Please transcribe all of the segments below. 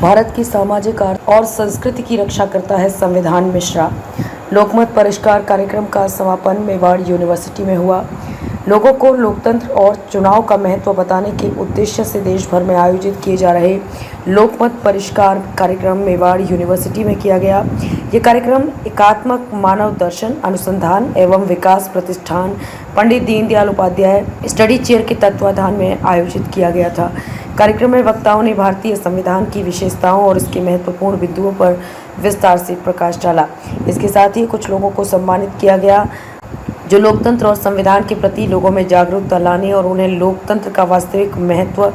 भारत की सामाजिक और संस्कृति की रक्षा करता है संविधान। मिश्रा। लोकमत परिष्कार कार्यक्रम का समापन मेवाड़ यूनिवर्सिटी में हुआ। लोगों को लोकतंत्र और चुनाव का महत्व बताने के उद्देश्य से देश भर में आयोजित किए जा रहे लोकमत परिष्कार कार्यक्रम मेवाड़ यूनिवर्सिटी में किया गया। ये कार्यक्रम एकात्मक मानव दर्शन अनुसंधान एवं विकास प्रतिष्ठान पंडित दीनदयाल उपाध्याय स्टडी चेयर के तत्वाधान में आयोजित किया गया था। कार्यक्रम में वक्ताओं ने भारतीय संविधान की विशेषताओं और इसके महत्वपूर्ण बिंदुओं पर विस्तार से प्रकाश डाला। इसके साथ ही कुछ लोगों को सम्मानित किया गया जो लोकतंत्र और संविधान के प्रति लोगों में जागरूकता लाने और उन्हें लोकतंत्र का वास्तविक महत्व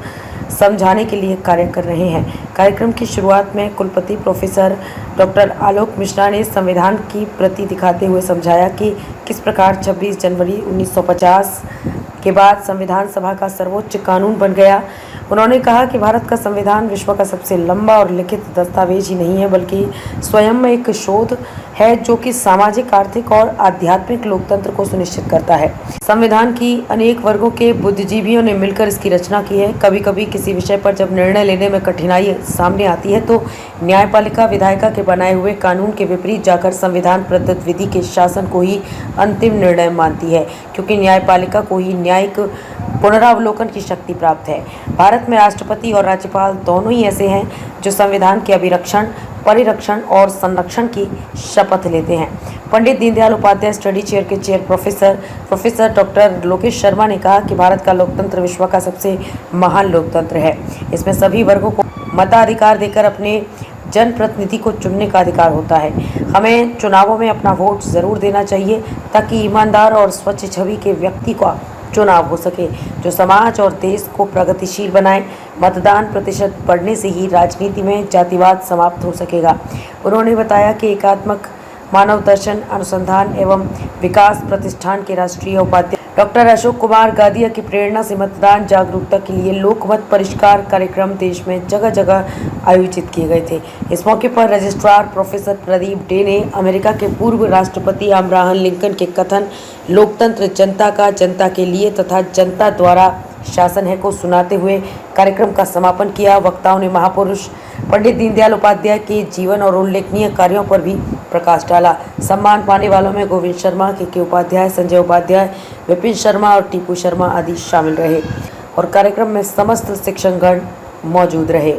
समझाने के लिए कार्य कर रहे हैं। कार्यक्रम की शुरुआत में कुलपति प्रोफेसर डॉक्टर आलोक मिश्रा ने संविधान की प्रति दिखाते हुए समझाया कि किस प्रकार 26 जनवरी 1950 के बाद संविधान सभा का सर्वोच्च कानून बन गया। उन्होंने कहा कि भारत का संविधान विश्व का सबसे लंबा और लिखित दस्तावेज ही नहीं है बल्कि स्वयं में एक शोध है जो कि सामाजिक, आर्थिक और आध्यात्मिक लोकतंत्र को सुनिश्चित करता है। संविधान की अनेक वर्गों के बुद्धिजीवियों ने मिलकर इसकी रचना की है। कभी कभी किसी विषय पर जब निर्णय लेने में कठिनाई सामने आती है तो न्यायपालिका विधायिका के बनाए हुए कानून के विपरीत जाकर संविधान प्रदत्त विधि के शासन को ही अंतिम निर्णय मानती है, क्योंकि न्यायपालिका को ही न्यायिक पुनरावलोकन की शक्ति प्राप्त है। भारत में राष्ट्रपति और राज्यपाल दोनों ही ऐसे हैं जो संविधान के अभिरक्षण, परिरक्षण और संरक्षण की शपथ लेते हैं। पंडित दीनदयाल उपाध्याय स्टडी चेयर के chair professor doctor Lokesh Sharma ने कहा कि भारत का लोकतंत्र विश्व का सबसे महान लोकतंत्र है। इसमें सभी वर्गों को मताधिकार देकर अपने जनप्रतिनिधि को चुनने का अधिकार होता है। हमें चुनावों में अपना वोट जरूर देना चाहिए ताकि ईमानदार और स्वच्छ छवि के व्यक्ति का चुनाव हो सके जो समाज और देश को प्रगतिशील बनाए। मतदान प्रतिशत बढ़ने से ही राजनीति में जातिवाद समाप्त हो सकेगा। उन्होंने बताया कि एकात्मक मानव दर्शन अनुसंधान एवं विकास प्रतिष्ठान के राष्ट्रीय उपाध्यक्ष डॉक्टर अशोक कुमार गादिया की प्रेरणा से मतदान जागरूकता के लिए लोकमत परिष्कार कार्यक्रम देश में जगह जगह आयोजित किए गए थे। इस मौके पर रजिस्ट्रार प्रोफेसर प्रदीप डे ने अमेरिका के पूर्व राष्ट्रपति अब्राहम लिंकन के कथन लोकतंत्र जनता का, जनता के लिए तथा जनता द्वारा शासन है को सुनाते हुए कार्यक्रम का समापन किया। वक्ताओं ने महापुरुष पंडित दीनदयाल उपाध्याय के जीवन और उल्लेखनीय कार्यों पर भी प्रकाश डाला। सम्मान पाने वालों में गोविंद शर्मा, के उपाध्याय, संजय उपाध्याय, विपिन शर्मा और टीपू शर्मा आदि शामिल रहे और कार्यक्रम में समस्त शिक्षकगण मौजूद रहे।